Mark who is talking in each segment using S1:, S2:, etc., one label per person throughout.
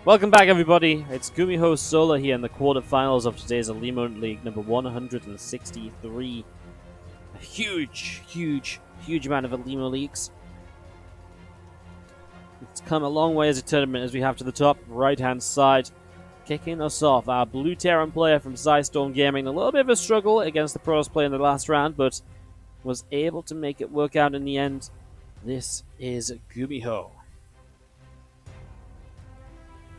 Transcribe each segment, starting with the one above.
S1: Welcome back, everybody. It's GuMiho Solar here in the quarterfinals of today's Olimoleague number 163. A huge amount of Olimoleagues. It's come a long way as a tournament as we have to the top right-hand side. Kicking us off, our blue Terran player from Storm Gaming. A little bit of a struggle against the Pros player in the last round, but was able to make it work out in the end. This is GuMiho.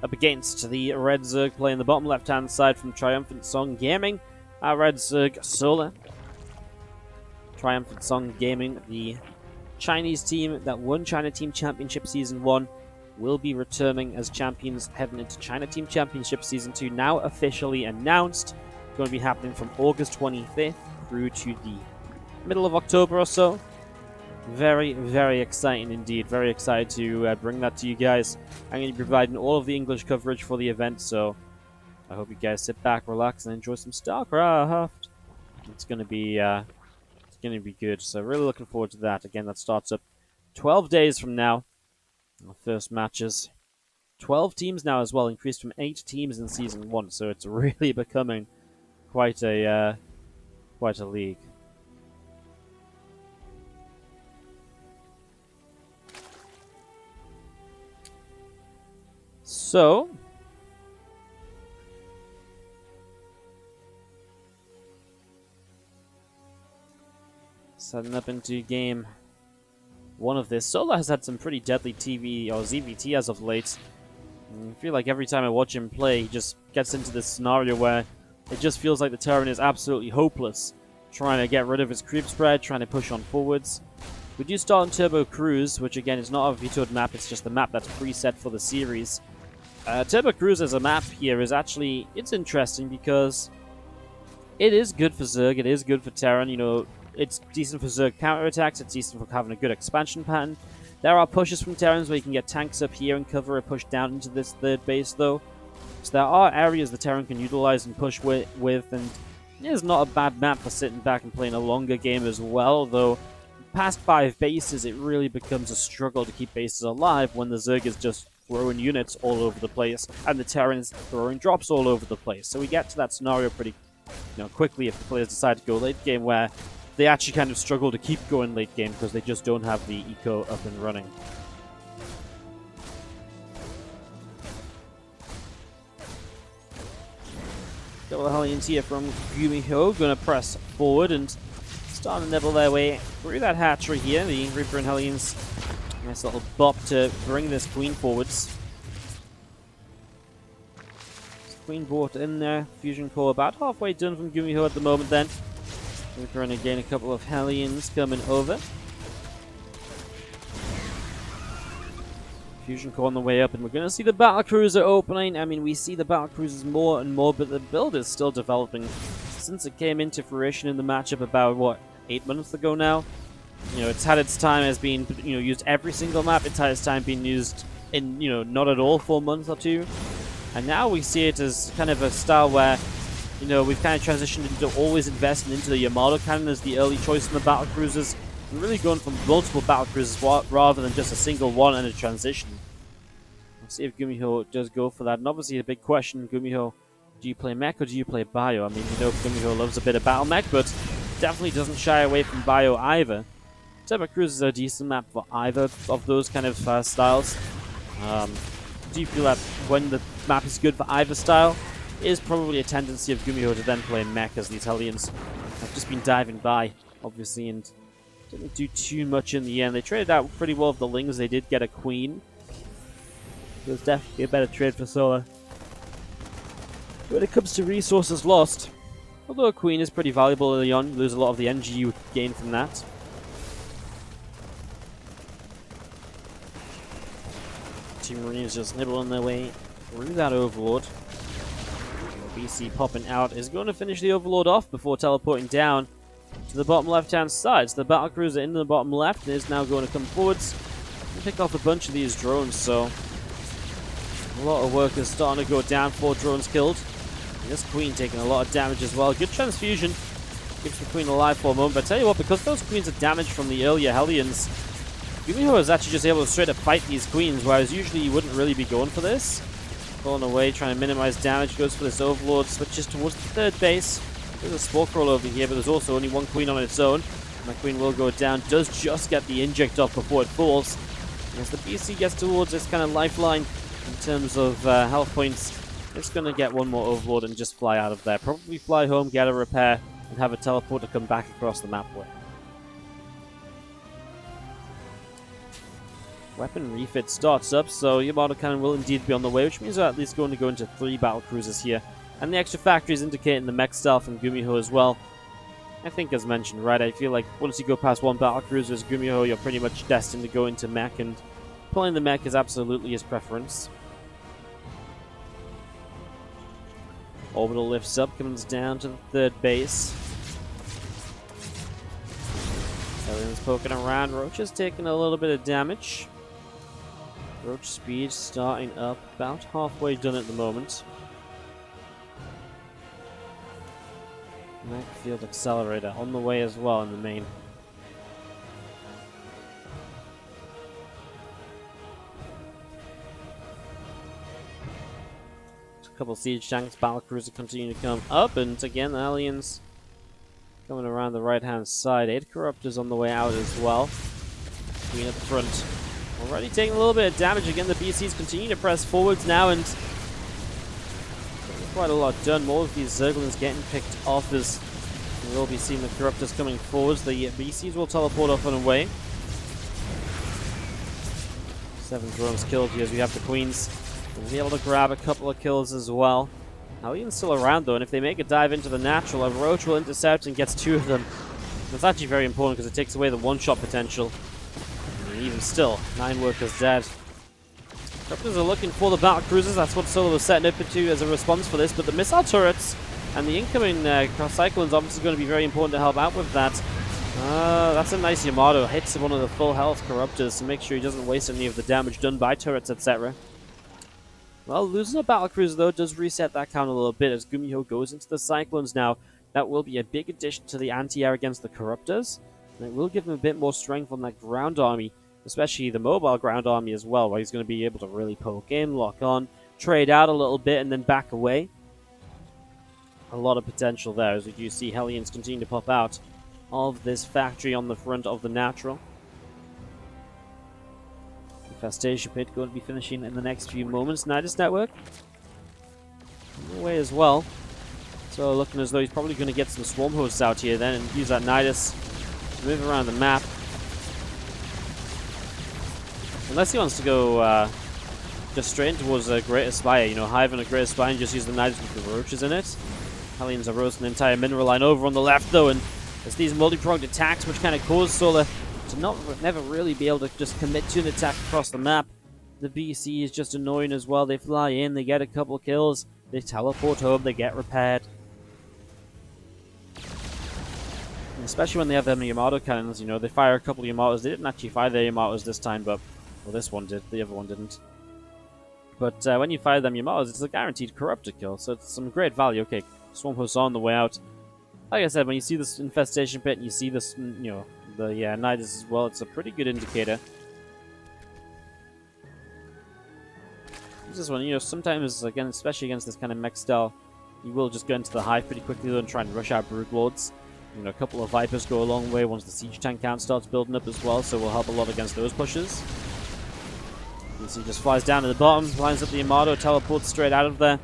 S1: Up against the Red Zerg player in the bottom left-hand side from Triumphant Song Gaming. Our Red Zerg Solar. Triumphant Song Gaming, the Chinese team that won China Team Championship Season 1, will be returning as champions heading into China Team Championship Season 2, now officially announced. Going to be happening from August 25th through to the middle of October or so. Very exciting indeed. Very excited to bring that to you guys. I'm going to be providing all of the English coverage for the event, so I hope you guys sit back, relax, and enjoy some StarCraft. It's going to be good. So really looking forward to that. Again, that starts up 12 days from now. Our first matches. 12 teams now as well, increased from 8 teams in Season 1, so it's really becoming quite a league. So, setting up into game 1 of this. Solar has had some pretty deadly TV or ZvT as of late. I feel like every time I watch him play, he just gets into this scenario where it just feels like the Terran is absolutely hopeless, trying to get rid of his creep spread, trying to push on forwards. We do start on Turbo Cruise, which again is not a vetoed map, it's just a map that's preset for the series. Turbo Cruise as a map here is actually, it's interesting because it is good for Zerg, it is good for Terran, you know, it's decent for Zerg counterattacks, it's decent for having a good expansion pattern. There are pushes from Terrans where you can get tanks up here and cover a push down into this third base though. So there are areas the Terran can utilize and push with, and it is not a bad map for sitting back and playing a longer game as well, though past 5 bases it really becomes a struggle to keep bases alive when the Zerg is just throwing units all over the place, and the Terrans throwing drops all over the place. So we get to that scenario pretty quickly if the players decide to go late game, where they actually kind of struggle to keep going late game because they just don't have the eco up and running. Couple of Hellions here from GuMiho, going to press forward and start to nibble their way through that hatchery here. The Reaper and Hellions, nice little bop to bring this Queen forwards. Queen brought in there. Fusion core about halfway done from GuMiho at the moment then. We're going to gain a couple of Hellions coming over. Fusion core on the way up, and we're going to see the Battlecruiser opening. I mean, we see the Battlecruisers more and more, but the build is still developing. Since it came into fruition in the matchup about, what, 8 months ago now? You know, it's had its time as being, used every single map. It's had its time being used in, not at all for a month or two. And now we see it as kind of a style where, we've kind of transitioned into always investing into the Yamato cannon as the early choice in the battlecruisers. We're really going from multiple battlecruisers rather than just a single one and a transition. Let's see if GuMiho does go for that. And obviously the big question, GuMiho, do you play mech or do you play bio? I mean, GuMiho loves a bit of battle mech, but definitely doesn't shy away from bio either. Turbo Cruise is a decent map for either of those kind of styles. Do you feel that when the map is good for either style, is probably a tendency of GuMiho to then play mech, as these Hellions have just been diving by, obviously, and didn't do too much in the end. They traded out pretty well with the Lings. They did get a Queen. It was definitely a better trade for Solar. When it comes to resources lost, although a Queen is pretty valuable early on, you lose a lot of the NG you gain from that. Two Marines just nibbling their way through that Overlord. BC popping out is going to finish the Overlord off before teleporting down to the bottom left-hand side. So the Battlecruiser in the bottom left is now going to come forwards and pick off a bunch of these drones. So a lot of work is starting to go down. 4 drones killed. And this Queen taking a lot of damage as well. Good transfusion. Keeps the Queen alive for a moment. But I tell you what, because those Queens are damaged from the earlier Hellions, GuMiho is actually just able to straight up fight these Queens, whereas usually you wouldn't really be going for this. Pulling away, trying to minimize damage. Goes for this Overlord. Switches towards the third base. There's a Spore Roll over here, but there's also only one Queen on its own. And the Queen will go down. Does just get the inject off before it falls. And as the BC gets towards this kind of lifeline in terms of health points, it's going to get one more Overlord and just fly out of there. Probably fly home, get a repair, and have a teleport to come back across the map with. Weapon refit starts up, so Yamato Cannon will indeed be on the way, which means we're at least going to go into 3 battle cruisers here. And the extra factories indicating the mech style from GuMiho as well. I think as mentioned, right, I feel like once you go past 1 battle cruiser as GuMiho, you're pretty much destined to go into mech, and pulling the mech is absolutely his preference. Orbital lifts up, comes down to the 3rd base. Alien's poking around, Roach is taking a little bit of damage. Roach speed starting up, about halfway done at the moment. Mech field accelerator on the way as well in the main. A couple siege tanks, battlecruiser continue to come up, and again the aliens coming around the right hand side. 8 corruptors on the way out as well. Queen at the front. Already taking a little bit of damage. Again, the BCs continue to press forwards now, and quite a lot done. More of these Zerglings getting picked off as we will be seeing the corruptors coming forwards. The BCs will teleport off and away. 7 drones killed here as we have the Queens. We'll be able to grab a couple of kills as well. Helion's still around though, and if they make a dive into the natural, a Roach will intercept and gets 2 of them. That's actually very important because it takes away the one-shot potential. And even still, 9 workers dead. Corruptors are looking for the battle cruisers. That's what Solo was setting up to as a response for this. But the missile turrets and the incoming cross cyclones obviously going to be very important to help out with that. That's a nice Yamato. Hits one of the full health corruptors to make sure he doesn't waste any of the damage done by turrets, etc. Well, losing a battle cruiser though does reset that count a little bit as GuMiho goes into the cyclones now. That will be a big addition to the anti-air against the corruptors. And it will give him a bit more strength on that ground army, especially the mobile ground army as well, where he's going to be able to really poke in, lock on, trade out a little bit, and then back away. A lot of potential there, as we do see Hellions continue to pop out of this factory on the front of the natural. Infestation Pit going to be finishing in the next few moments. Nidus Network on the way as well. So looking as though he's probably going to get some swarm hosts out here then and use that Nidus to move around the map. Unless he wants to go just straight in towards a Great Aspire, you know, Hive and a Great Aspire and just use the Nidus with the Roaches in it. Hellions are roasting the entire mineral line over on the left though, and it's these multi-pronged attacks which kind of cause Solar to never really be able to just commit to an attack across the map. The BC is just annoying as well. They fly in, they get a couple kills, they teleport home, they get repaired. And especially when they have them Yamato cannons, you know, they fire a couple of Yamatos. They didn't actually fire their Yamatos this time, but, well, this one did, the other one didn't. But when you fire them Yamatos, it's a guaranteed corruptor kill, so it's some great value. Okay, Swarm Hosts on the way out. Like I said, when you see this Infestation Pit and you see this, you know, the Nidus as well, it's a pretty good indicator. This one, you know, sometimes, again, especially against this kind of mech style, you will just get into the Hive pretty quickly though and try and rush out Brood Lords. You know, a couple of Vipers go a long way once the Siege Tank count starts building up as well, so will help a lot against those pushes. You see, just flies down to the bottom, lines up the Yamato, teleports straight out of there.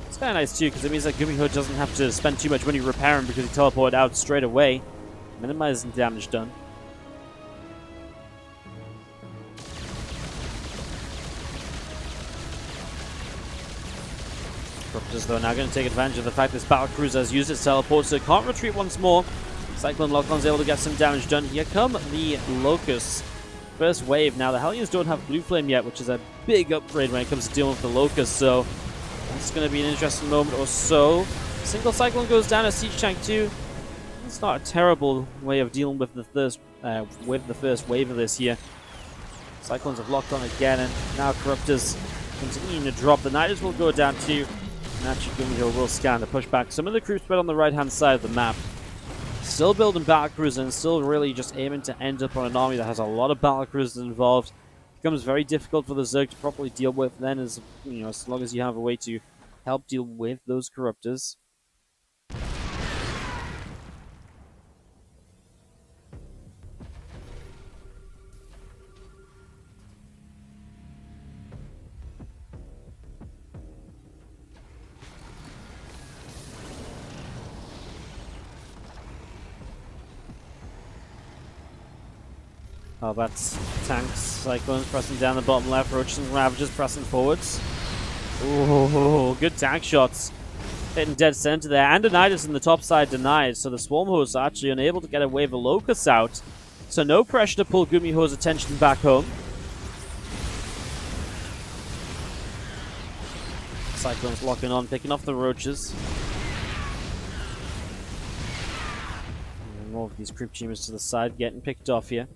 S1: It's kind of nice too, because it means that GuMiho doesn't have to spend too much money repairing because he teleported out straight away, minimizing damage done. Corruptors though now going to take advantage of the fact this battlecruiser has used its teleport, so it can't retreat once more. Cyclone Lock-on's able to get some damage done. Here come the Locusts. First wave. Now the Hellions don't have Blue Flame yet, which is a big upgrade when it comes to dealing with the Locusts, so it's going to be an interesting moment or so. Single Cyclone goes down, a Siege Tank too. It's not a terrible way of dealing with the first wave of this here. Cyclones have locked on again, and now Corruptors continuing to drop. The Nidus will go down too. Naturally, GuMiho will scan to push back some of the crew spread on the right-hand side of the map. Still building battlecruisers and still really just aiming to end up on an army that has a lot of battlecruisers involved. becomes very difficult for the Zerg to properly deal with then, as long as you have a way to help deal with those Corruptors. Oh, that's tanks, Cyclones pressing down the bottom left, Roaches and Ravagers pressing forwards. Ooh, good tank shots. Hitting dead center there, and Denied in the top side denied, so the Swarm hosts are actually unable to get a wave of Locusts out. So no pressure to pull GuMiho's attention back home. Cyclones locking on, picking off the Roaches. And more of these creep tumors to the side getting picked off here.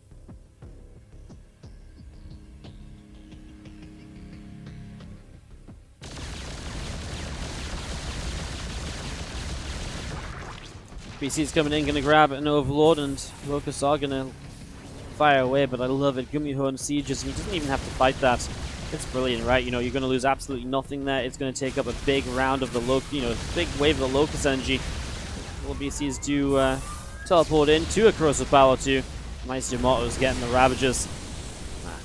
S1: BC's coming in, gonna grab an Overlord, and Locusts are gonna fire away, but I love it. GuMiho and Sieges, and he doesn't even have to fight that. It's brilliant, right? You're gonna lose absolutely nothing there. It's gonna take up a big round of the big wave of the Locust energy. All BCs do teleport in to a Corrosive Power too. Nice Yamato's getting the Ravagers.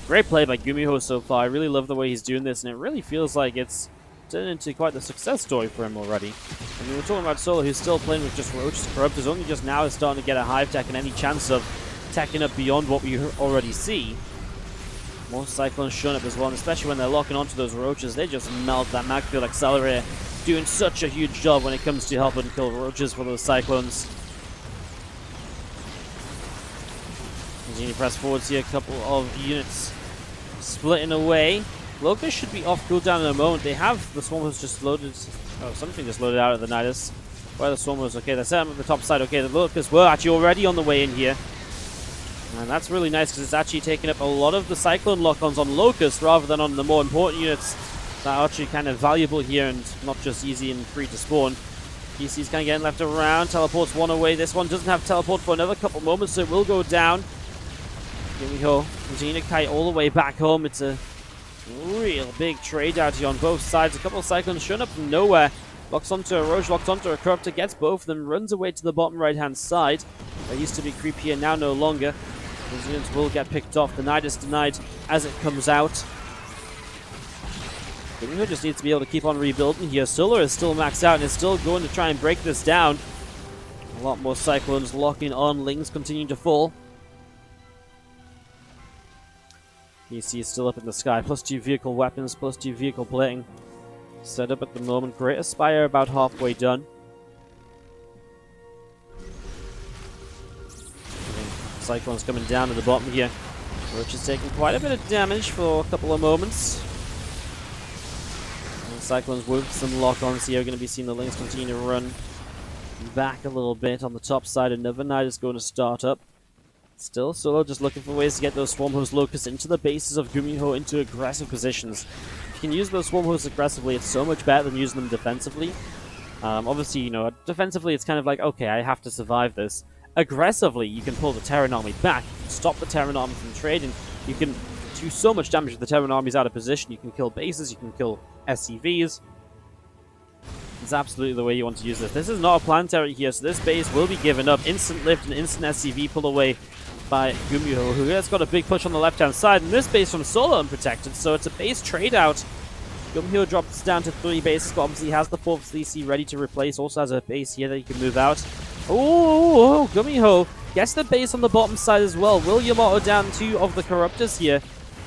S1: Great play by GuMiho so far. I really love the way he's doing this, and it really feels like it's turned into quite the success story for him already. I mean, we're talking about Solo, who's still playing with just Roaches Corruptors, only just now is starting to get a Hive Tech and any chance of teching up beyond what we already see. More Cyclones showing up as well, and especially when they're locking onto those Roaches, they just melt that Macfield Accelerator, doing such a huge job when it comes to helping kill Roaches for those Cyclones. Continue to press forwards here, a couple of units splitting away. Locust should be off cooldown in a moment. They have the Swarm host just loaded. Oh, something just loaded out of the Nidus. Where the Swarm host? Okay, they're set up at the top side. Okay, the Locusts were actually already on the way in here. And that's really nice because it's actually taking up a lot of the Cyclone lock-ons on Locust rather than on the more important units that are actually kind of valuable here and not just easy and free to spawn. PC's kind of getting left around. Teleports one away. This one doesn't have teleport for another couple moments, so it will go down. GuMiho continue to kite all the way back home. It's a real big trade out here on both sides. A couple of Cyclones showing up from nowhere. Locks onto a Roach, locks onto a Corruptor, gets both of them, runs away to the bottom right-hand side. There used to be creep here, now no longer. Those units will get picked off. The Night is denied as it comes out. GuMiho just needs to be able to keep on rebuilding here. Solar is still maxed out and is still going to try and break this down. A lot more Cyclones locking on. Lings continuing to fall. PC is still up in the sky. +2 vehicle weapons, +2 vehicle plating. Set up at the moment. Great Aspire about halfway done. Cyclones coming down to the bottom here. Roach is taking quite a bit of damage for a couple of moments. And Cyclones with some lock-ons here. We're going to be seeing the Lings continue to run back a little bit on the top side. Another Night is going to start up. Still, Solo just looking for ways to get those Swarm Host Locusts into the bases of GuMiho into aggressive positions. If you can use those Swarm Hosts aggressively, it's so much better than using them defensively. Obviously, defensively it's kind of like, okay, I have to survive this. Aggressively, you can pull the Terran Army back, you can stop the Terran Army from trading, you can do so much damage if the Terran Army's out of position, you can kill bases, you can kill SCVs. It's absolutely the way you want to use this. This is not a planetary here, so this base will be given up. Instant lift and instant SCV pull away by GuMiho, who has got a big push on the left-hand side, and this base from Solo unprotected, so it's a base trade-out. GuMiho drops down to 3 bases, but obviously has the 4th CC ready to replace, also has a base here that he can move out. Oh, GuMiho gets the base on the bottom side as well. Will Yamato down 2 of the Corruptors here.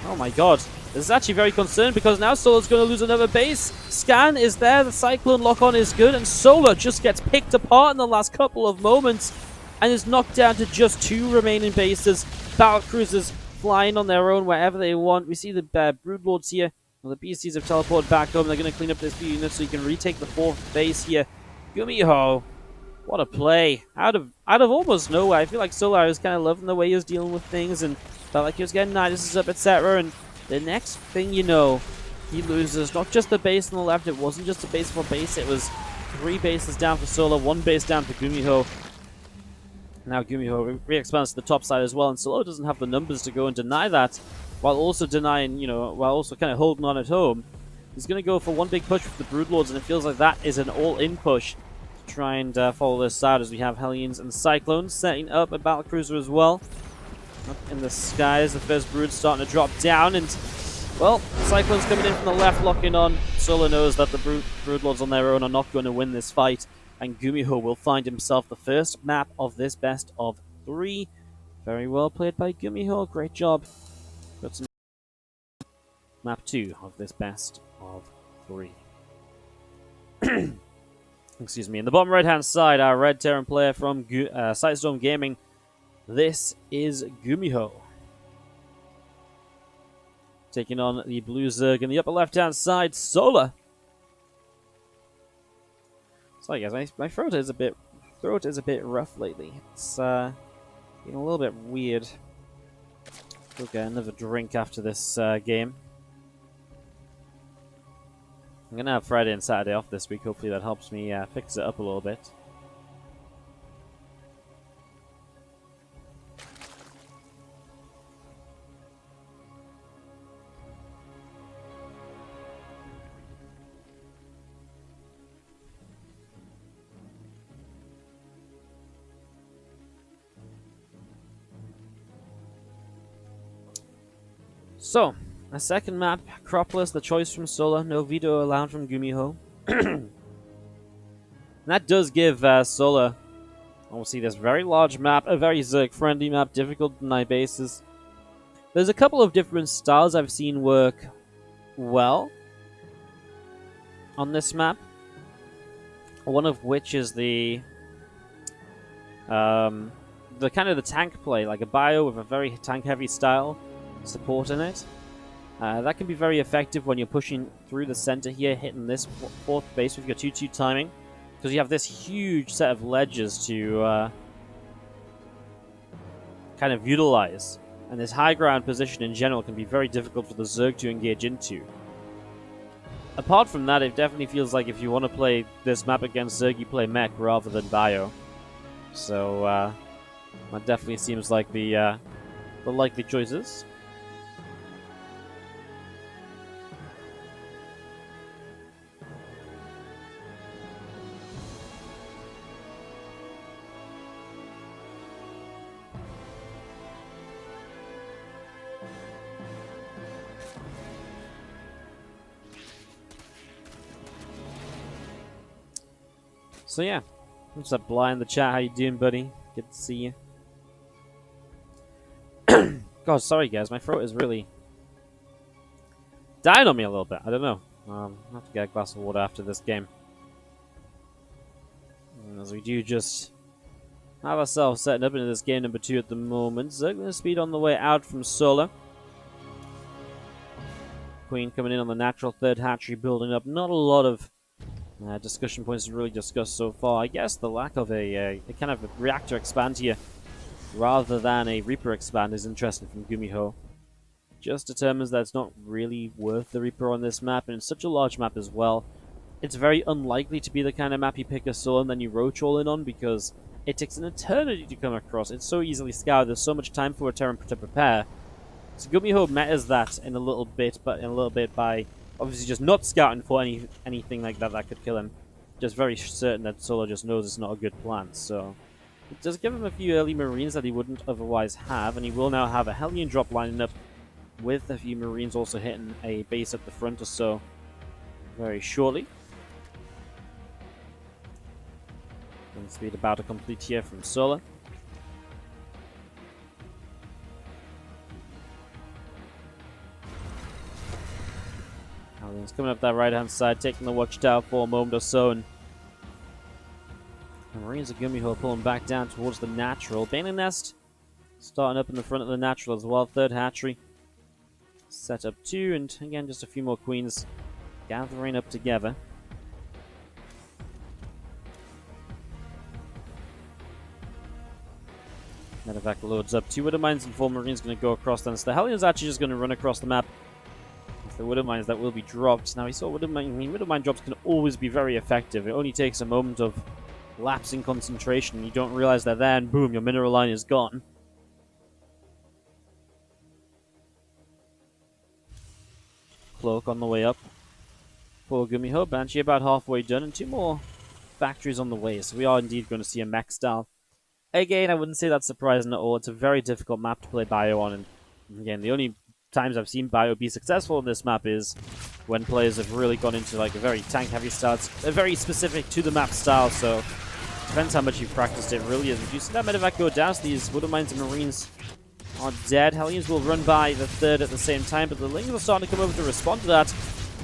S1: Oh my god. This is actually very concerned because now Solo's going to lose another base. Scan is there, the Cyclone lock-on is good, and Solo just gets picked apart in the last couple of moments and is knocked down to just 2 remaining bases. Battlecruisers flying on their own wherever they want. We see the Broodlords here. Well, the BCs have teleported back home. They're going to clean up this few units so you can retake the 4th base here. GuMiho, what a play. Out of almost nowhere. I feel like Solar was kind of loving the way he was dealing with things and felt like he was getting Nidus up, etc. And the next thing you know, he loses not just the base on the left. It wasn't just a base for base. It was 3 bases down for Solar, 1 base down for GuMiho. Now GuMiho re-expands to the top side as well, and Solo doesn't have the numbers to go and deny that. while also denying, while also kind of holding on at home. He's going to go for one big push with the Broodlords, and it feels like that is an all-in push to try and follow this out, as we have Hellions and Cyclones setting up a Battlecruiser as well. Up in the skies, the first Brood's starting to drop down, and, well, Cyclones coming in from the left, locking on. Solo knows that the Broodlords on their own are not going to win this fight, and GuMiho will find himself the first map of this best of 3. Very well played by GuMiho, great job. Got some map 2 of this best of 3. Excuse me. In the bottom right-hand side, our Red Terran player from Sightstorm Gaming. This is GuMiho. Taking on the Blue Zerg. In the upper left-hand side, Solar. Sorry guys, my throat is a bit rough lately. It's getting a little bit weird. We'll get another drink after this game. I'm going to have Friday and Saturday off this week. Hopefully that helps me fix it up a little bit. So, a second map, Acropolis, the choice from Solar, no veto allowed from GuMiho. That does give Solar, we'll see this very large map, a very Zerg-friendly map, difficult to deny bases. There's a couple of different styles I've seen work well on this map. One of which is the kind of the tank play, like a bio with a very tank-heavy style support in it. That can be very effective when you're pushing through the center here, hitting this fourth base with your 2-2 timing, because you have this huge set of ledges to kind of utilize, and this high ground position in general can be very difficult for the Zerg to engage into. Apart from that, it definitely feels like if you want to play this map against Zerg, you play mech rather than bio. So that definitely seems like the likely choices. So yeah, what's up, Bly in the chat? How you doing, buddy? Good to see you. God, sorry guys, my throat is really dying on me a little bit. I don't know. I'll have to get a glass of water after this game. And as we do just have ourselves setting up into this game number 2 at the moment. Zerg speed on the way out from Solar. Queen coming in on the natural third hatchery, building up. Not a lot of discussion points to really discuss so far. I guess the lack of a kind of a reactor expand here rather than a Reaper expand is interesting from GuMiho. Just determines that it's not really worth the Reaper on this map, and it's such a large map as well. It's very unlikely to be the kind of map you pick a Soul and then you roach all in on, because it takes an eternity to come across. It's so easily scoured, there's so much time for a Terran to prepare. So GuMiho metas that in a little bit by obviously just not scouting for anything like that could kill him. Just very certain that Solo just knows it's not a good plan. So it does give him a few early Marines that he wouldn't otherwise have, and he will now have a Hellion drop lining up with a few Marines also hitting a base at the front or so very shortly. And speed about to complete here from Solar. It's coming up that right-hand side, taking the watchtower for a moment or so, and the Marines of GuMiho pulling back down towards the natural. Baneling Nest starting up in the front of the natural as well. Third hatchery set up 2, and again just a few more queens gathering up together. Medevac loads up. 2 Widowmines and 4 Marines going to go across then. So the Hellion's actually just going to run across the map. The Widowmines that will be dropped. Now, we saw Widowmine drops can always be very effective. It only takes a moment of lapsing concentration, and you don't realize they're there, and boom, your mineral line is gone. But the Widowmines are going to Uncloak on the way up for GuMiho. Banshee about halfway done, and 2 more factories on the way, so we are indeed going to see a mech style. Again, I wouldn't say that's surprising at all. It's a very difficult map to play Bio on, and again, the only times I've seen Bio be successful on this map is when players have really gone into like a very tank-heavy style. It's very specific to the map style, so depends how much you've practiced it, really is. If you see that medevac go down, so these Woodland Mines and Marines are dead. Hellions will run by the third at the same time, but the Lings are starting to come over to respond to that.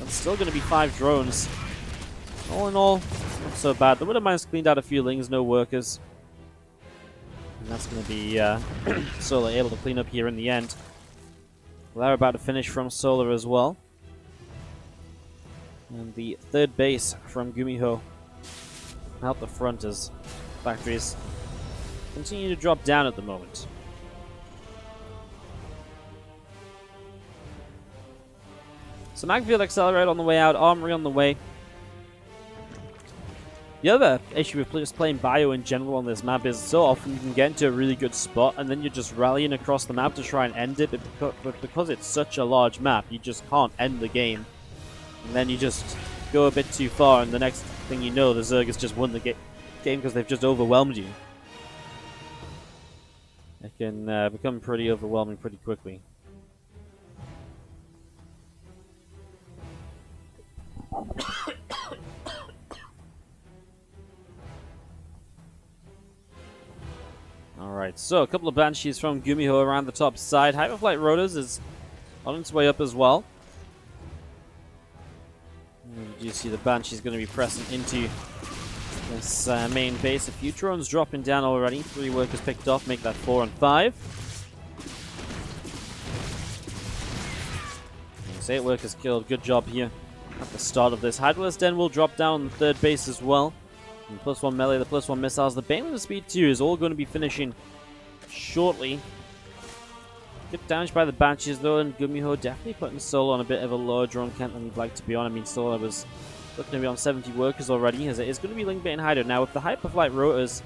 S1: It's still going to be 5 drones. All in all, not so bad. The Woodland Mines cleaned out a few Lings, no workers. And that's going to be Solar able to clean up here in the end. Well, they're about to finish from Solar as well. And the third base from GuMiho out the front as factories continue to drop down at the moment. So Magfield Accelerate on the way out, Armory on the way. The other issue with just playing Bio in general on this map is so often you can get into a really good spot and then you're just rallying across the map to try and end it, but because it's such a large map, you just can't end the game. And then you just go a bit too far, and the next thing you know, the Zerg has just won the game because they've just overwhelmed you. It can become pretty overwhelming pretty quickly. Alright, so a couple of Banshees from GuMiho around the top side. Hyperflight Rotors is on its way up as well. And you see the Banshee's going to be pressing into this main base. A few drones dropping down already. 3 workers picked off, make that 4 and 5. 8 workers killed, good job here at the start of this. Hydralisk Den will drop down on the third base as well. And the +1 melee, the +1 missiles, the Bane and the Speed 2 is all going to be finishing shortly. Get damaged by the Banshees though, and GuMiho definitely putting Solo on a bit of a lower drone count than he'd like to be on. I mean, Solo was looking to be on 70 workers already, as it is going to be Link Bait and Hydra. Now, with the Hyperflight Rotors,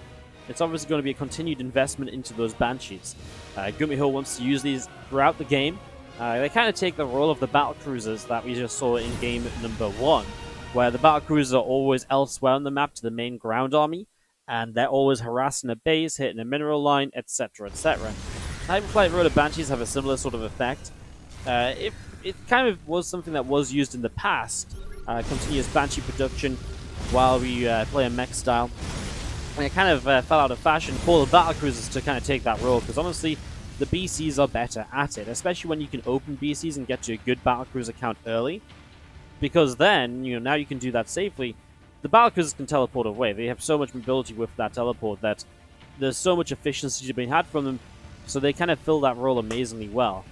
S1: it's obviously going to be a continued investment into those Banshees. GuMiho wants to use these throughout the game. They kind of take the role of the battle cruisers that we just saw in game number 1, where the battle cruisers are always elsewhere on the map to the main ground army, and they're always harassing a base, hitting a mineral line, etc., etc. Hyperflight Rotor Banshees have a similar sort of effect. It kind of was something that was used in the past, continuous Banshee production while we play a mech style. And it kind of fell out of fashion for the battle cruisers to kind of take that role, because honestly, the BCs are better at it, especially when you can open BCs and get to a good battle cruiser count early. Because then, now you can do that safely. The battle cruisers can teleport away. They have so much mobility with that teleport that there's so much efficiency to be had from them, so they kind of fill that role amazingly well.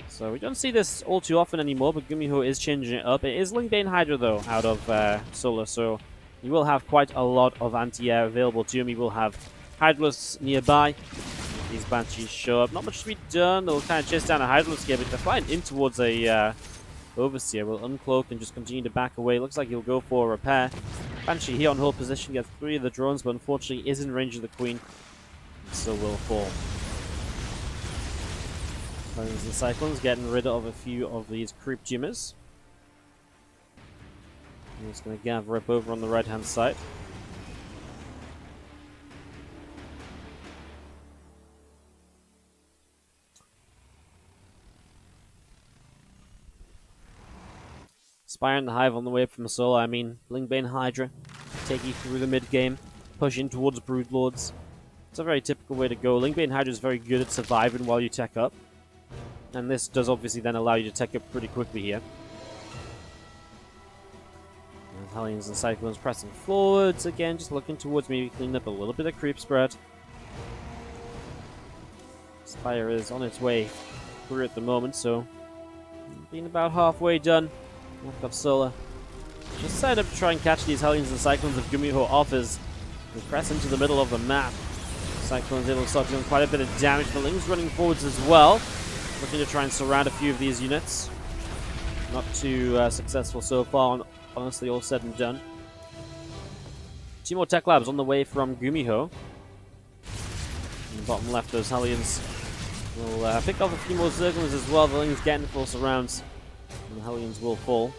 S1: So we don't see this all too often anymore, but GuMiho is changing it up. It is Link Bane Hydra though, out of Solar, so he will have quite a lot of anti-air available to him. He will have Hydralisks nearby. These Banshees show up. Not much to be done. They'll kind of chase down a Hydralisk here, but they're flying in towards a Overseer. Will uncloak and just continue to back away. Looks like he'll go for a repair. Banshee here on hold position gets 3 of the drones, but unfortunately is in range of the Queen, and so will fall. Clones and Cyclones getting rid of a few of these creep tumors. I'm just going to gather up over on the right hand side. Spire and the Hive on the way up from the Solar. I mean, Lingbane Hydra, take you through the mid-game, push in towards Broodlords. It's a very typical way to go. Lingbane Hydra is very good at surviving while you tech up. And this does obviously then allow you to tech up pretty quickly here. And Hellions and Cyclones pressing forwards again, just looking towards maybe cleaning up a little bit of creep spread. Spire is on its way through at the moment, so being about halfway done. I've got Solar just set up to try and catch these Hellions and Cyclones if GuMiho offers. We press into the middle of the map. Cyclone's able to start doing quite a bit of damage. The Ling's running forwards as well, looking to try and surround a few of these units. Not too successful so far, honestly, all said and done. 2 more Tech Labs on the way from GuMiho. In the bottom left, those Hellions will pick off a few more Zerglings as well. The Ling's getting full surrounds. And the Hellions will fall.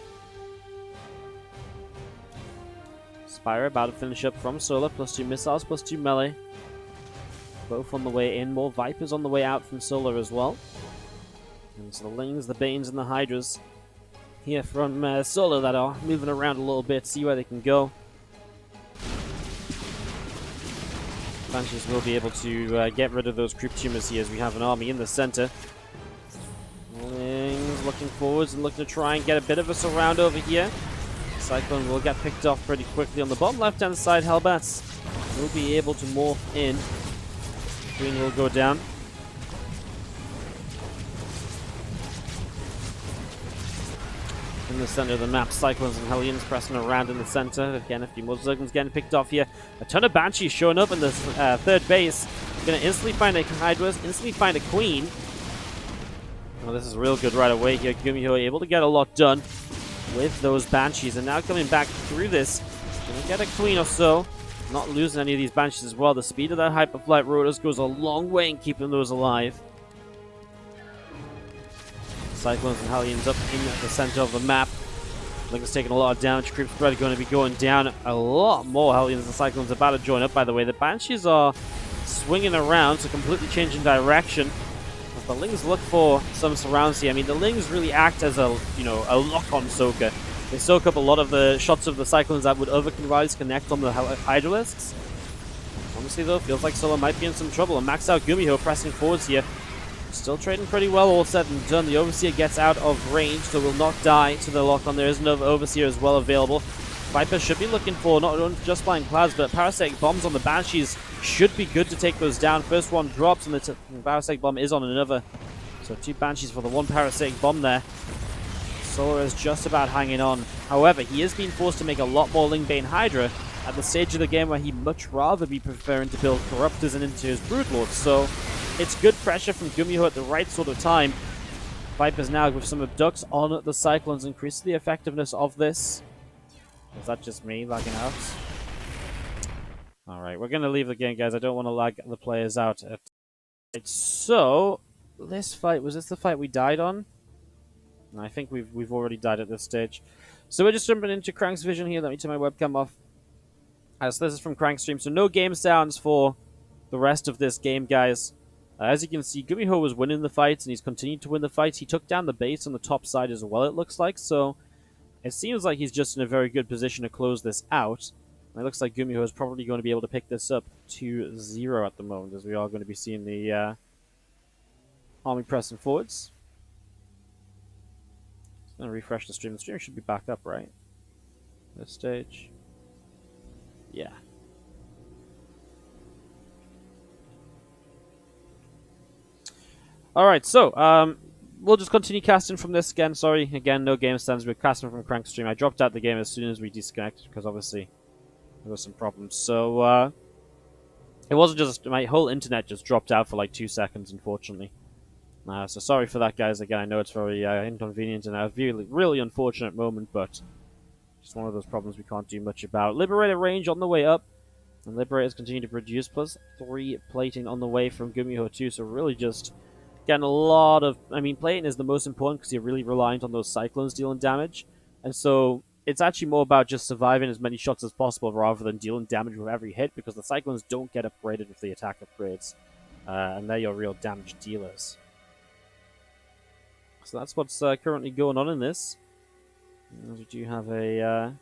S1: Spyro about to finish up from Solar. +2 missiles, +2 melee. Both on the way in. More Vipers on the way out from Solar as well. And so the Lings, the Banes, and the Hydras here from Solar that are moving around a little bit. See where they can go. Banshees will be able to get rid of those creep tumors here as we have an army in the center. Lings looking forwards and looking to try and get a bit of a surround over here. Cyclone will get picked off pretty quickly on the bottom left-hand side. Hellbats will be able to morph in. Green will go down. In the center of the map, Cyclones and Hellions pressing around in the center. Again, a few more Zerglings getting picked off here. A ton of Banshees showing up in the third base. Gonna instantly find a Hydras, instantly find a Queen. Oh, this is real good right away here. GuMiho able to get a lot done with those Banshees. And now coming back through this, gonna get a Queen or so. Not losing any of these Banshees as well. The speed of that Hyperflight Rotors goes a long way in keeping those alive. Cyclones and Hellions up in the center of the map. Ling's taking a lot of damage. Creep spread going to be going down a lot more. Hellions and Cyclones about to join up, by the way. The Banshees are swinging around, so completely changing direction. As the Lings look for some surrounds here. I mean, the Lings really act as a lock-on soaker. They soak up a lot of the shots of the Cyclones that would otherwise connect on the Hydralisks. Honestly, though, feels like Solo might be in some trouble. And maxed out GuMiho pressing forwards here. Still trading pretty well, all said and done. The Overseer gets out of range, so will not die to the lock-on. There is another Overseer as well available. Vipers should be looking for not just flying clouds, but parasitic bombs on the Banshees should be good to take those down. First one drops, and the parasitic bomb is on another. So 2 Banshees for the 1 parasitic bomb there. Solar is just about hanging on. However, he is being forced to make a lot more Lingbane Hydra at the stage of the game where he'd much rather be preferring to build Corruptors and into his Broodlords. So it's good pressure from GuMiho at the right sort of time. Vipers now with some abducts on the Cyclones increases the effectiveness of this. Is that just me lagging out? Alright, we're going to leave the game, guys. I don't want to lag the players out. So, this fight, was this the fight we died on? No, I think we've already died at this stage. So we're just jumping into Crank's vision here. Let me turn my webcam off. So this is from Crank's stream. So no game sounds for the rest of this game, guys. As you can see, GuMiho was winning the fights, and he's continued to win the fights. He took down the base on the top side as well, it looks like. So it seems like he's just in a very good position to close this out. And it looks like GuMiho is probably going to be able to pick this up 2-0 at the moment, as we are going to be seeing the army pressing forwards. Just going to refresh the stream. The stream should be back up, right? This stage. Yeah. Alright, so, we'll just continue casting from this again. Sorry, again, no game stands. We're casting from Crank's stream. I dropped out the game as soon as we disconnected, because obviously there was some problems. So, it wasn't just, my whole internet just dropped out for like 2 seconds, unfortunately. So sorry for that, guys. Again, I know it's very inconvenient and a really unfortunate moment, but just one of those problems we can't do much about. Liberator range on the way up, and Liberators continue to produce, +3 plating on the way from GuMiho too, so really just getting a lot of... I mean, plating is the most important because you're really reliant on those Cyclones dealing damage, and so it's actually more about just surviving as many shots as possible rather than dealing damage with every hit, because the Cyclones don't get upgraded with the attack upgrades, and they're your real damage dealers. So that's what's currently going on in this. We do have a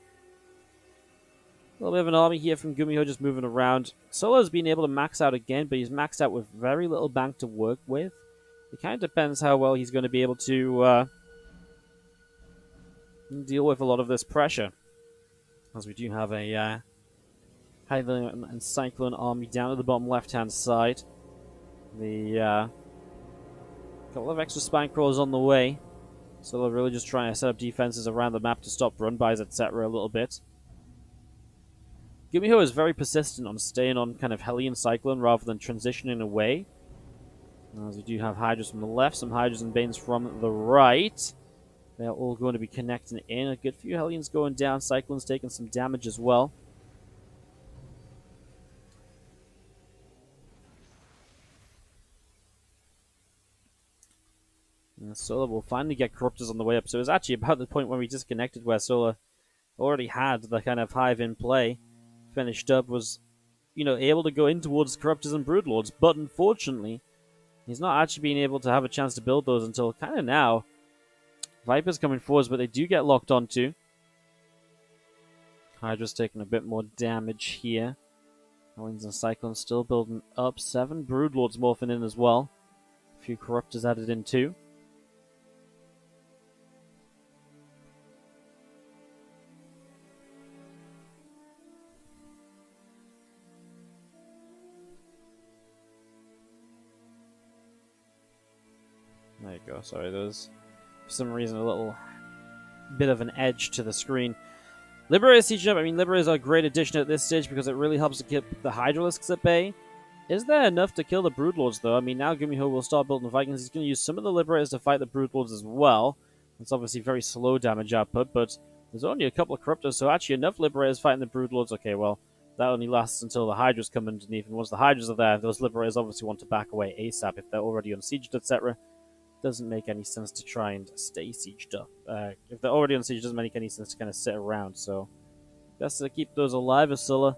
S1: little bit of an army here from GuMiho just moving around. Solo's been able to max out again, but he's maxed out with very little bank to work with. It kind of depends how well he's going to be able to deal with a lot of this pressure. As we do have a Hydra and Cyclone army down at the bottom left-hand side. The couple of extra spine crawlers on the way. So they're really just trying to set up defenses around the map to stop run-bys, etc. a little bit. GuMiho is very persistent on staying on kind of Hellion Cyclone rather than transitioning away. As we do have Hydras from the left, some Hydras and Banes from the right. They're all going to be connecting in. A good few Hellions going down. Cyclone's taking some damage as well. And Solar will finally get Corruptors on the way up. So it was actually about the point when we disconnected where Solar already had the kind of Hive in play. Finished up, was, able to go in towards Corruptors and Broodlords. But unfortunately, he's not actually being able to have a chance to build those until kind of now. Viper's coming forwards, but they do get locked onto. Hydra's taking a bit more damage here. Hellions and Cyclones still building up. 7 Broodlords morphing in as well. A few Corruptors added in too. There you go. Sorry, there's for some reason a little bit of an edge to the screen. Liberator sieging up. I mean, Liberators are a great addition at this stage because it really helps to keep the Hydralisks at bay. Is there enough to kill the Broodlords, though? I mean, now GuMiho will start building Vikings. He's going to use some of the Liberators to fight the Broodlords as well. It's obviously very slow damage output, but there's only a couple of Corruptors, so actually enough Liberators fighting the Broodlords. Okay, well, that only lasts until the Hydras come underneath, and once the Hydras are there, those Liberators obviously want to back away ASAP if they're already unsieged, etc. Doesn't make any sense to try and stay sieged up. If they're already unsieged, it doesn't make any sense to kind of sit around, so best to keep those alive. Asilla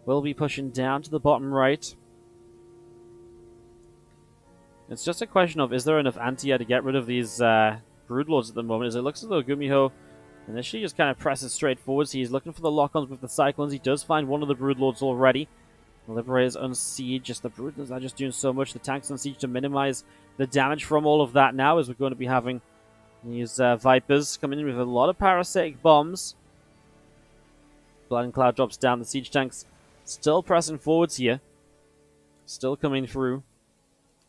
S1: will be pushing down to the bottom right. It's just a question of, is there enough anti-air to get rid of these Broodlords at the moment? As it looks as though GuMiho initially just kind of presses straight forwards. He's looking for the lock-ons with the Cyclones. He does find one of the Broodlords already. The Liberators unsiege. Just the Broodlords are just doing so much. The tanks unsiege to minimize the damage from all of that now, as we're going to be having these Vipers coming in with a lot of parasitic bombs. Blood and Cloud drops down. The siege tanks still pressing forwards here. Still coming through.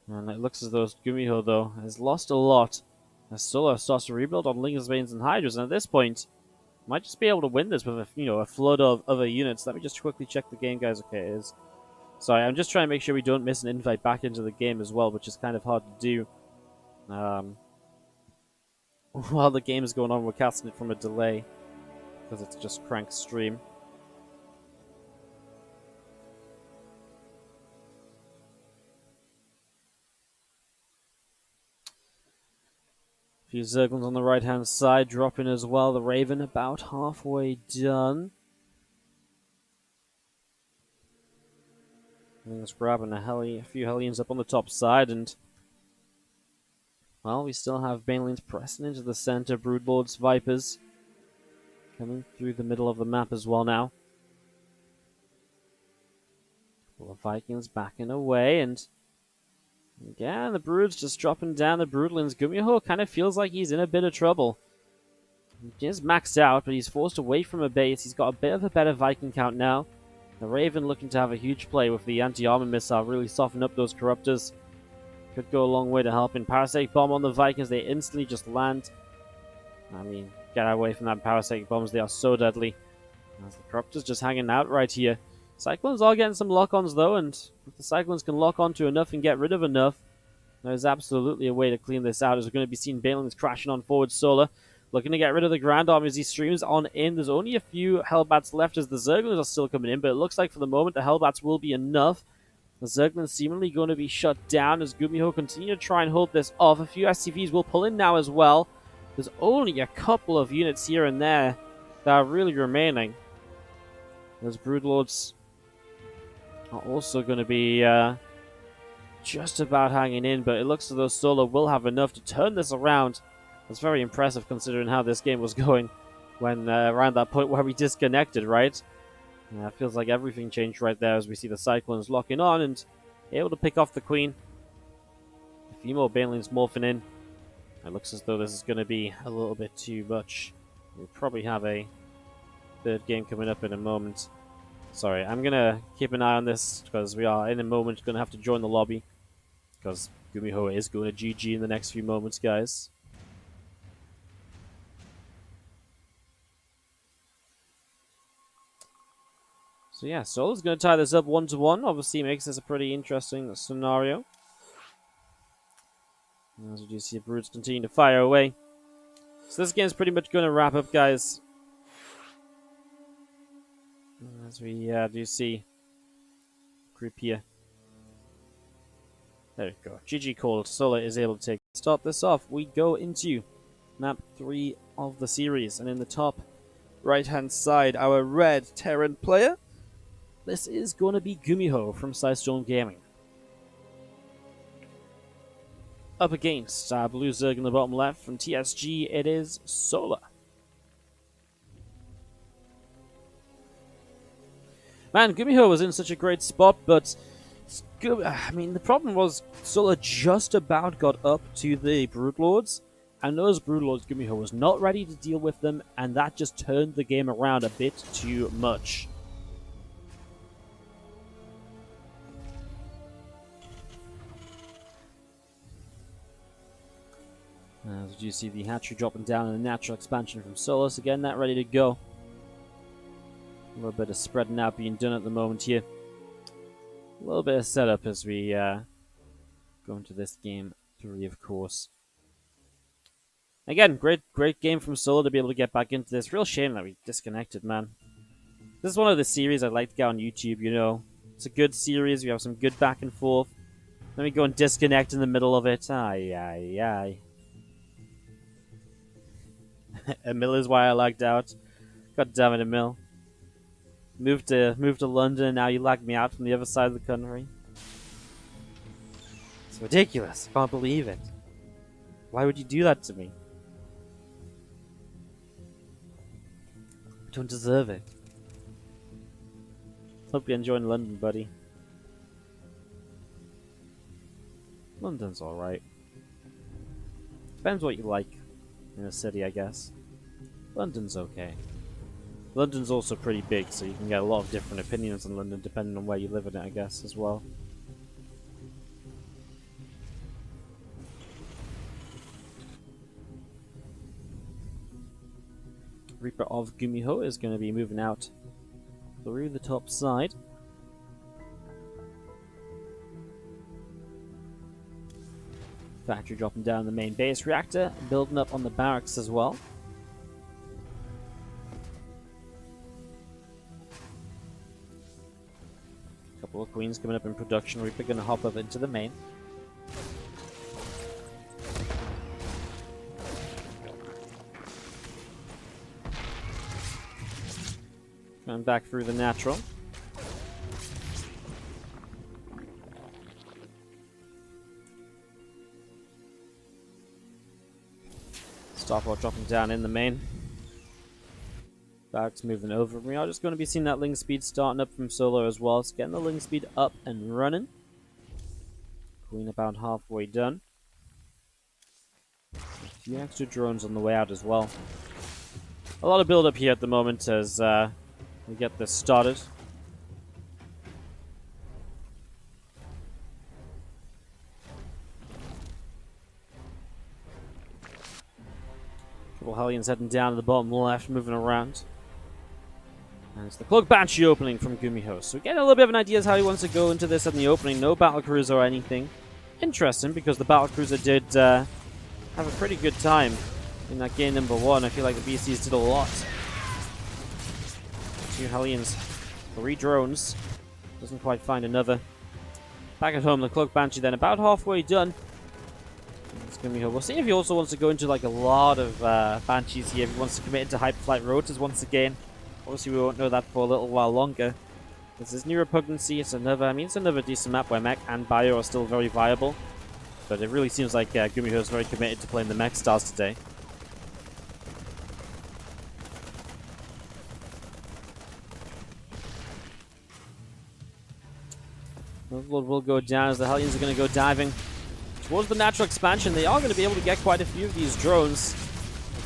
S1: And it looks as though GuMiho, though, has lost a lot. As Solar starts to rebuild on Lingers, Veins, and Hydras. And at this point, might just be able to win this with a flood of other units. Let me just quickly check the game, guys. Okay, it is. Sorry, I'm just trying to make sure we don't miss an invite back into the game as well, which is kind of hard to do. While the game is going on, we're casting it from a delay because it's just crank stream. A few Zerglings on the right-hand side dropping as well. The Raven about halfway done. And just grabbing a few Hellions up on the top side, and well, we still have Banelings pressing into the center. Broodlords, Vipers coming through the middle of the map as well now. The Vikings backing away, and again, the Broods just dropping down the Broodlings. GuMiho kind of feels like he's in a bit of trouble. He is maxed out, but he's forced away from a base. He's got a bit of a better Viking count now. The Raven looking to have a huge play with the anti-armor missile, really soften up those Corruptors. Could go a long way to helping. Parasitic Bomb on the Vikings, they instantly just land. I mean, get away from that Parasitic Bombs, they are so deadly. As the Corruptors just hanging out right here. Cyclones are getting some lock-ons though, and if the Cyclones can lock onto enough and get rid of enough, there's absolutely a way to clean this out, as we're going to be seeing Banelings crashing on forward. Solar looking to get rid of the Grand Army as he streams on in. There's only a few Hellbats left as the Zerglings are still coming in, but it looks like for the moment the Hellbats will be enough. The Zerglings seemingly going to be shut down as GuMiho continue to try and hold this off. A few SCVs will pull in now as well. There's only a couple of units here and there that are really remaining. Those Broodlords are also going to be just about hanging in, but it looks as though Solar will have enough to turn this around. That's very impressive considering how this game was going when around that point where we disconnected, right? It feels like everything changed right there as we see the Cyclones locking on and able to pick off the Queen. A few more Banelings morphing in. It looks as though this is going to be a little bit too much. We'll probably have a third game coming up in a moment. Sorry, I'm going to keep an eye on this because we are in a moment going to have to join the lobby because GuMiho is going to GG in the next few moments, guys. So yeah, Solar's going to tie this up 1-1. Obviously makes this a pretty interesting scenario. As we do see the Brutes continue to fire away. So this game's pretty much going to wrap up, guys. As we do see group here. There we go. GG called. Solar is able to take Start this off, we go into map 3 of the series, and in the top right-hand side, our red Terran player. This is going to be GuMiho from Sidestorm Gaming. Up against Blue Zerg in the bottom left from TSG, it is Solar. Man, GuMiho was in such a great spot, but I mean, the problem was Solar just about got up to the Broodlords, and those Broodlords, GuMiho was not ready to deal with them, and that just turned the game around a bit too much. As you see the hatchery dropping down and the natural expansion from Solus, again, that ready to go. A little bit of spreading out being done at the moment here. A little bit of setup as we go into this game 3, of course. Again, great game from Solar to be able to get back into this. Real shame that we disconnected, man. This is one of the series I'd like to get on YouTube, you know. It's a good series, we have some good back and forth. Then we go and disconnect in the middle of it. Aye, aye, aye. Emil is why I lagged out. God damn it, Emil. Moved to London and now you lagged me out from the other side of the country. It's ridiculous. I can't believe it. Why would you do that to me? I don't deserve it. Hope you're enjoying London, buddy. London's alright. Depends what you like in a city, I guess. London's okay. London's also pretty big, so you can get a lot of different opinions on London depending on where you live in it, I guess, as well. Reaper of GuMiho is going to be moving out through the top side. Factory dropping down the main base reactor, building up on the barracks as well. Couple of queens coming up in production. Reaper going to hop up into the main. Going back through the natural. Starport dropping down in the main. Barracks moving over. We are just going to be seeing that link speed starting up from Solar as well. So getting the link speed up and running. Queen about halfway done. A few extra drones on the way out as well. A lot of build up here at the moment as we get this started. Triple Hellions heading down to the bottom left, moving around. And it's the Cloak Banshee opening from GuMiho. So we get a little bit of an idea as how he wants to go into this in the opening. No battlecruiser or anything. Interesting, because the battlecruiser did have a pretty good time in that game number 1. I feel like the BCs did a lot. 2 Hellions, 3 drones. Doesn't quite find another. Back at home, the Cloak Banshee then about halfway done. It's GuMiho. We'll see if he also wants to go into like a lot of Banshees here. If he wants to commit into Hyperflight Rotors once again. Obviously, we won't know that for a little while longer. This is New Repugnancy. It's another decent map where Mech and Bio are still very viable. But it really seems like GuMiho is very committed to playing the Mech Stars today. Overlord will go down as the Hellions are going to go diving towards the natural expansion. They are going to be able to get quite a few of these drones.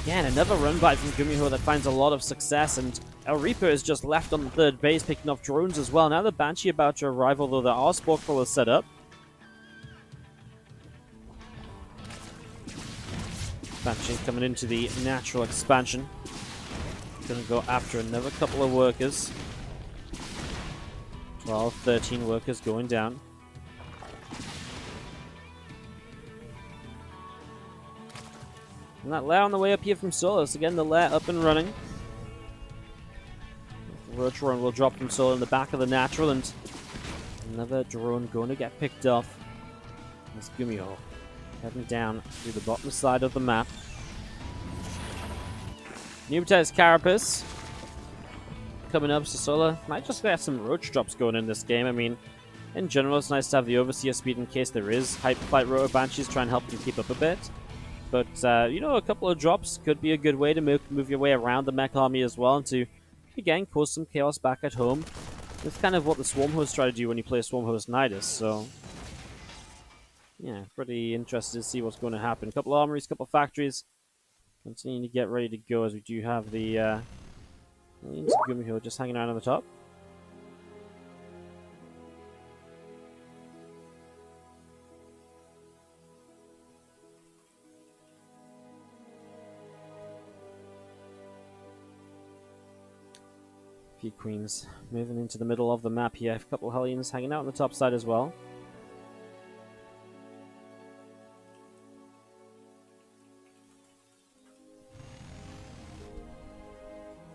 S1: Again, another run by from GuMiho that finds a lot of success, and El Reaper is just left on the third base picking off drones as well. Now the Banshee about to arrive, although there are Spore Crawlers set up. Banshee coming into the natural expansion. Going to go after another couple of workers. 12, 13 workers going down. And that lair on the way up here from Solus. Again, the lair up and running. The road drone will drop from Solar in the back of the natural, and another drone going to get picked off. That's GuMiho. Heading down to the bottom side of the map. Nubitized Carapace coming up. So Solar might just get some roach drops going in this game. I mean, in general, it's nice to have the Overseer speed in case there is Hyperflight Roto Banshees, try and help them keep up a bit. But, you know, a couple of drops could be a good way to move your way around the mech army as well, and to, again, cause some chaos back at home. That's kind of what the Swarm Hosts try to do when you play Swarm Host Nidus, so... yeah, pretty interested to see what's going to happen. A couple of armories, a couple of factories. Continuing to get ready to go as we do have the, GuMiho just hanging around on the top. Few queens moving into the middle of the map here. A couple of Hellions hanging out on the top side as well.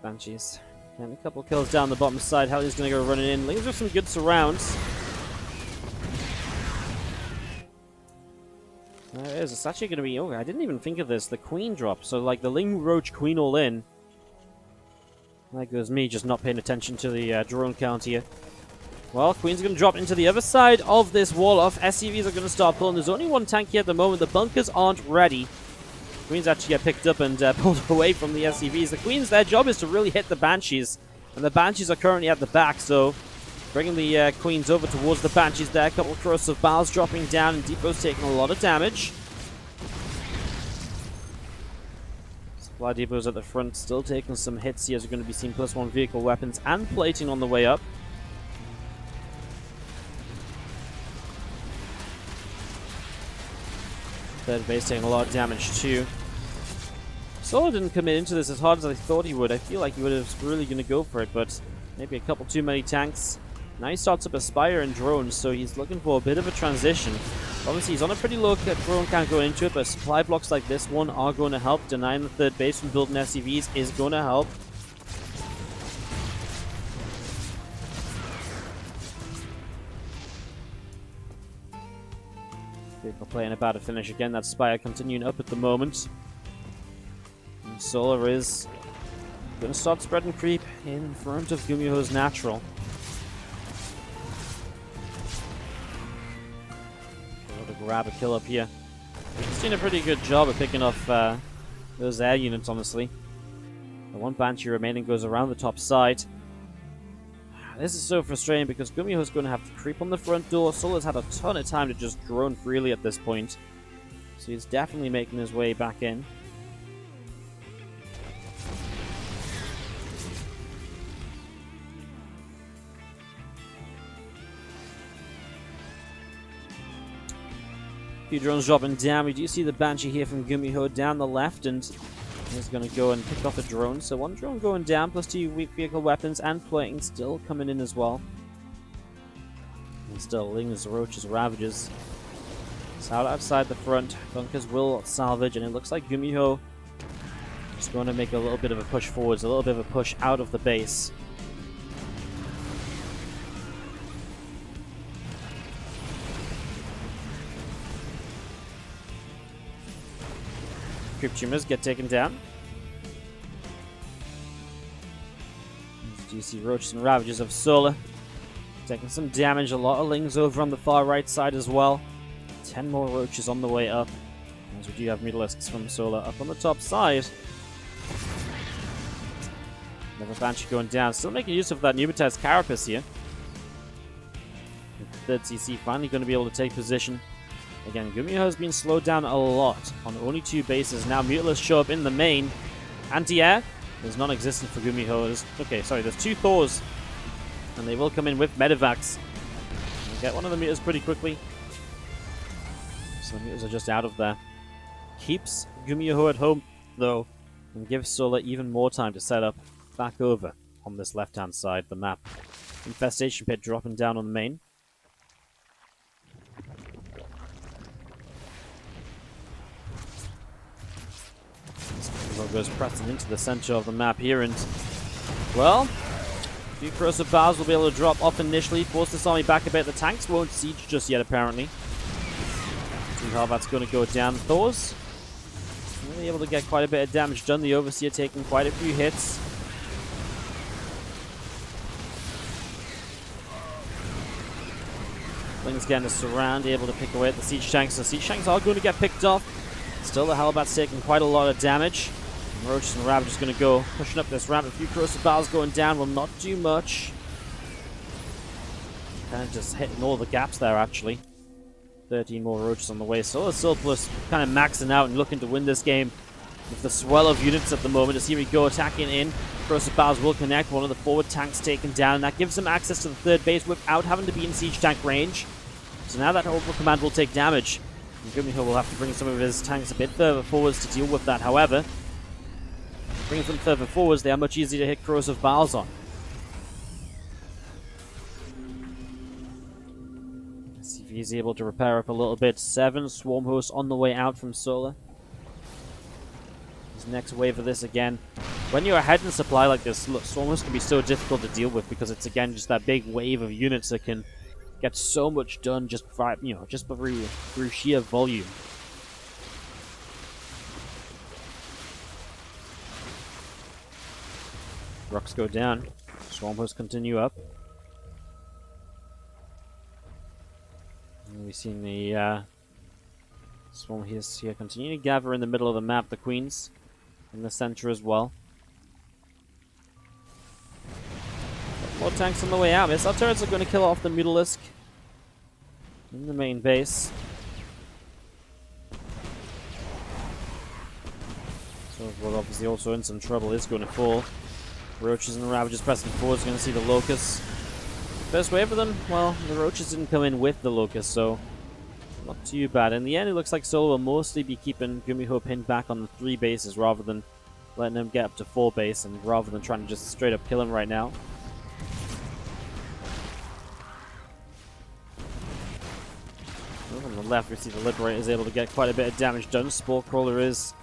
S1: Banshees. And a couple of kills down the bottom side. Hellions going to go running in. Lings with some good surrounds. There it is. It's actually going to be... oh, I didn't even think of this. The queen drop. So, like, the Ling Roach queen all in. There goes me, just not paying attention to the drone count here. Well, Queen's going to drop into the other side of this wall off. SCVs are going to start pulling. There's only one tank here at the moment. The bunkers aren't ready. Queens actually get picked up and pulled away from the SCVs. The Queens, their job is to really hit the Banshees. And the Banshees are currently at the back, so bringing the Queens over towards the Banshees there. A couple of corrosive bowels dropping down, and Depot's taking a lot of damage. Supply depots at the front, still taking some hits here as you're going to be seeing +1 vehicle weapons and plating on the way up. Third base taking a lot of damage too. Solo didn't commit into this as hard as I thought he would. I feel like he would have really going to go for it, but maybe a couple too many tanks. Now he starts up Aspire and drones, so he's looking for a bit of a transition. Obviously, he's on a pretty low drone count going into it, but supply blocks like this one are going to help. Denying the third base from building SCVs is going to help. Vehicle playing about to finish again. That Spire continuing up at the moment. And Solar is going to start spreading creep in front of GuMiho's natural. Grab a kill up here. He's doing a pretty good job of picking off those air units, honestly. The one Banshee remaining goes around the top side. This is so frustrating because GuMiho is going to have to creep on the front door. Solar's had a ton of time to just drone freely at this point. So he's definitely making his way back in. Few drones dropping down. We do see the Banshee here from GuMiho down the left, and he's going to go and pick off a drone. So one drone going down, +2 weak vehicle weapons, and plating still coming in as well. And still, Lings, Roaches, Ravages. It's out outside the front. Bunkers will salvage, and it looks like GuMiho is going to make a little bit of a push forwards, a little bit of a push out of the base. Creep Tumors get taken down. GC Roaches and Ravages of Solar taking some damage. A lot of Lings over on the far right side as well. 10 more Roaches on the way up. As we do have Mutalisks from Solar up on the top side. Another Banshee going down. Still making use of that Nubitized Carapace here. Third CC finally going to be able to take position. Again, GuMiho has been slowed down a lot on only 2 bases. Now Mutalisks show up in the main. Anti-air is non-existent for GuMiho. There's 2 Thors. And they will come in with Medivacs. We'll get one of the meters pretty quickly. So the meters are just out of there. Keeps GuMiho at home, though, and gives Solar even more time to set up back over on this left-hand side of the map. Infestation Pit dropping down on the main. Goes pressing into the center of the map here, and well, a few corrosive bowels will be able to drop off initially, force this army back a bit. The tanks won't siege just yet, apparently. See how that's going to go down. Thors really able to get quite a bit of damage done. The Overseer taking quite a few hits. Bling's getting a surround, able to pick away at the Siege Tanks. The Siege Tanks are going to get picked off. Still, the Hellbat's taking quite a lot of damage. And Roaches and Ravagers going to go pushing up this ramp. A few Corrosive Battles going down will not do much. Kind of just hitting all the gaps there, actually. 13 more Roaches on the way. So Surplus kind of maxing out and looking to win this game with the swell of units at the moment. As here we go, attacking in. Corrosive Battles will connect. One of the forward tanks taken down. And that gives them access to the third base without having to be in Siege Tank range. So now that Overcommand Command will take damage. And GuMiho will have to bring some of his tanks a bit further forwards to deal with that. However, bringing them further forwards, they are much easier to hit Corrosive Battles on. Let's see if he's able to repair up a little bit. 7 Swarm Hosts on the way out from Solar. His next wave of this again. When you're ahead in supply like this, look, Swarm Hosts can be so difficult to deal with because it's again just that big wave of units that can get so much done just by, just through sheer volume. Rocks go down. Swarm Hosts continue up. And we've seen the Swarm Hosts here continue to gather in the middle of the map. The Queens in the center as well. More tanks on the way out. Missile turrets are going to kill off the Mutalisk in the main base. So we're obviously also in some trouble. Is going to fall. Roaches and Ravagers pressing forward. Is going to see the Locusts. First wave of them, well, the Roaches didn't come in with the Locusts, so not too bad. In the end, it looks like Solo will mostly be keeping GuMiho pinned back on the 3 bases rather than letting him get up to 4 base, and rather than trying to just straight up kill him right now. On the left, we see the Liberator is able to get quite a bit of damage done. Spore Crawler is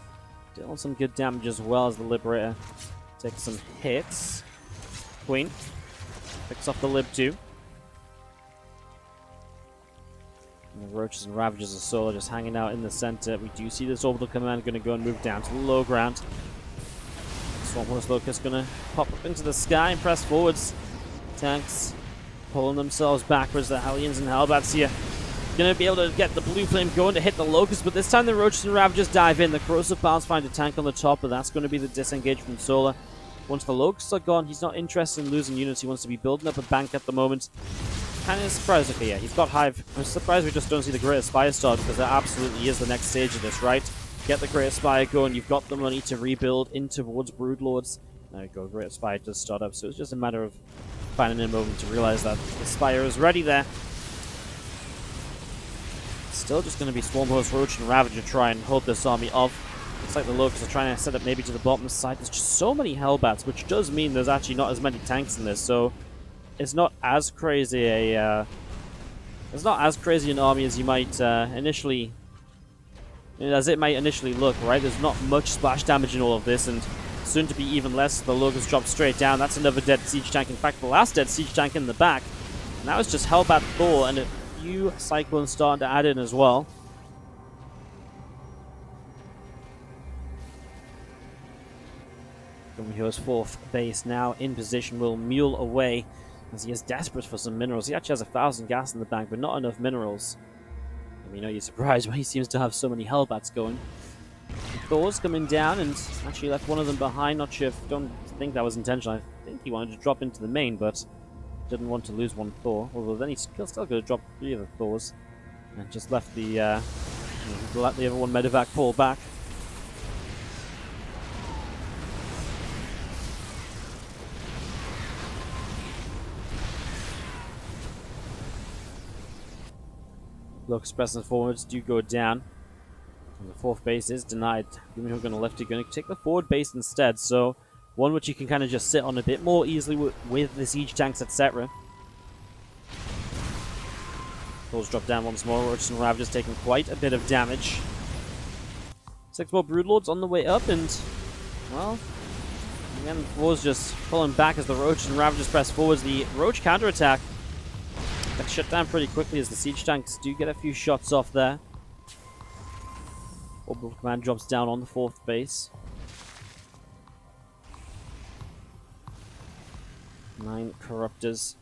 S1: dealing some good damage as well as the Liberator takes some hits. Queen picks off the Lib too. And the Roaches and Ravagers of Solar just hanging out in the center. We do see this Orbital Command going to go and move down to the low ground. Swamp Horse Locust going to pop up into the sky and press forwards. Tanks pulling themselves backwards. The Hellions and Hellbats here going to be able to get the Blue Flame going to hit the Locust, but this time the Roaches and Ravagers dive in. The Corrosive Battles find a tank on the top, but that's going to be the disengage from Solar. Once the Locusts are gone, he's not interested in losing units. He wants to be building up a bank at the moment. Kind of surprised. Okay, yeah, he's got Hive. I'm surprised we just don't see the Great Aspire start, because that absolutely is the next stage of this, right? Get the Great Aspire going. You've got the money to rebuild in towards Broodlords. There we go. Great Aspire does start up, so it's just a matter of finding a moment to realize that the Spire is ready there. Still just going to be Swarm Host, Roach, and Ravager try and hold this army off. Looks like the Locusts are trying to set up maybe to the bottom side. There's just so many Hellbats, which does mean there's actually not as many tanks in this, so it's not as crazy an army as you might initially look, right? There's not much splash damage in all of this, and soon to be even less. The Locusts drop straight down. That's another dead Siege Tank. In fact, the last dead Siege Tank in the back. And that was just Hellbat Thor, and a few Cyclones starting to add in as well. GuMiho's 4th base now in position, will mule away as he is desperate for some minerals. He actually has 1,000 gas in the bank, but not enough minerals. I mean, are you surprised when he seems to have so many Hellbats going? Thor's coming down and actually left one of them behind. Not sure don't think that was intentional. I think he wanted to drop into the main, but didn't want to lose one Thor. Although then he's still going to drop 3 of the Thors and just left the let the other one medevac pull back. Locust pressing forwards do go down. And the 4th base is denied. GuMiho going to left it, going to take the forward base instead. So one which you can kind of just sit on a bit more easily with the siege tanks, etc. Those drop down once more. Roaches and Ravagers taking quite a bit of damage. 6 more Broodlords on the way up, and well, again, the Thor's just pulling back as the Roaches and Ravagers press forwards. The Roach counterattack gets shut down pretty quickly as the siege tanks do get a few shots off there. Orbital Command drops down on the 4th base. 9 Corruptors.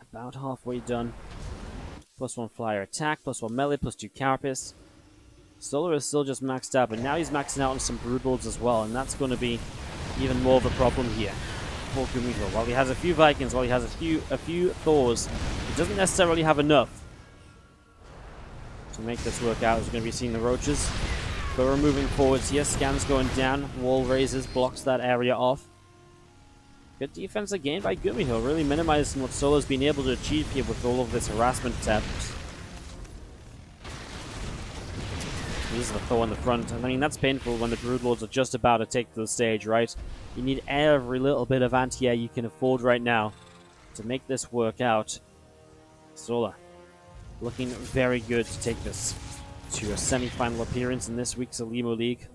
S1: About halfway done. +1 Flyer attack, +1 melee, +2 Carapace. Solar is still just maxed out, but now he's maxing out on some Broodlords as well, and that's going to be even more of a problem here for GuMiho. While he has a few Vikings, while he has a few Thors, he doesn't necessarily have enough to make this work out. He's going to be seeing the Roaches. But we're moving forwards here. Scans going down. Wall raises, blocks that area off. Good defense again by GuMiho, really minimizing what Solo's been able to achieve here with all of this harassment attempts. Here's the Thor in the front. I mean, that's painful when the Broodlords are just about to take to the stage, right? You need every little bit of anti-air you can afford right now to make this work out. Sola looking very good to take this to a semi-final appearance in this week's Olimoleague.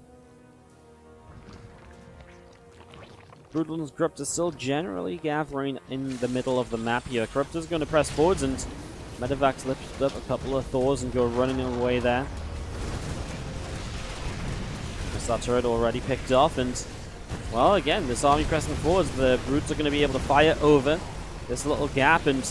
S1: Broodlords and Corruptors still generally gathering in the middle of the map here. Corruptor's going to press forwards, and Medivacs lift up a couple of Thors and go running away there. That turret already picked off, and well, again, this army pressing forwards, the Brutes are going to be able to fire over this little gap, and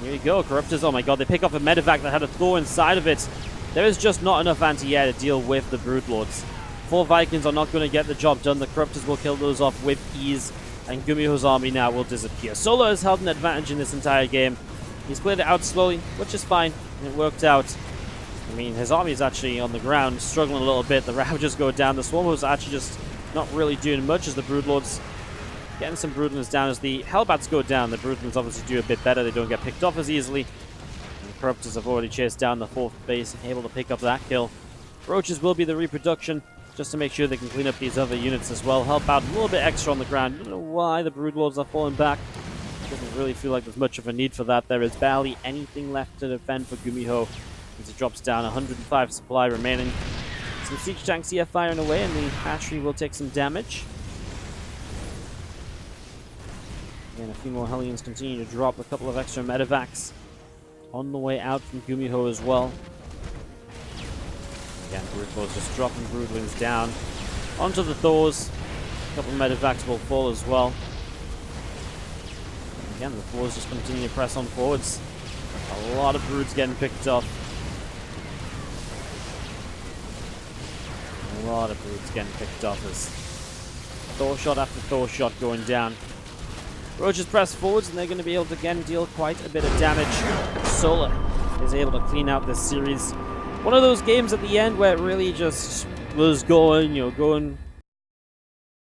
S1: here you go. Corruptors, oh my god, they pick off a Medivac that had a Thor inside of it. There is just not enough anti-air to deal with the Broodlords. 4 Vikings are not going to get the job done. The Corruptors will kill those off with ease, and GuMiho's army now will disappear. Solo has held an advantage in this entire game. He's played it out slowly, which is fine, and it worked out. I mean, his army is actually on the ground, struggling a little bit. The Ravagers go down. The Swarmers are actually just not really doing much as the Broodlords getting some Broodlings down. As the Hellbats go down, the Broodlings obviously do a bit better. They don't get picked off as easily. And the Corruptors have already chased down the 4th base, able to pick up that kill. Roaches will be the reproduction, just to make sure they can clean up these other units as well. Hellbat a little bit extra on the ground. I don't know why the Broodlords are falling back. Doesn't really feel like there's much of a need for that. There is barely anything left to defend for GuMiho, as it drops down. 105 supply remaining. Some siege tanks here firing away, and the hatchery will take some damage. And a few more Hellions continue to drop. A couple of extra Medivacs on the way out from GuMiho as well. Again, Broodlords just dropping Broodlings down onto the Thors. A couple of Medivacs will fall as well. And again, the Thors just continue to press on forwards. A lot of Broods getting picked off. A lot of Broods getting picked off as Thor shot after Thor shot going down. Roaches press forwards, and they're going to be able to again deal quite a bit of damage. Solar is able to clean out this series. One of those games at the end where it really just was going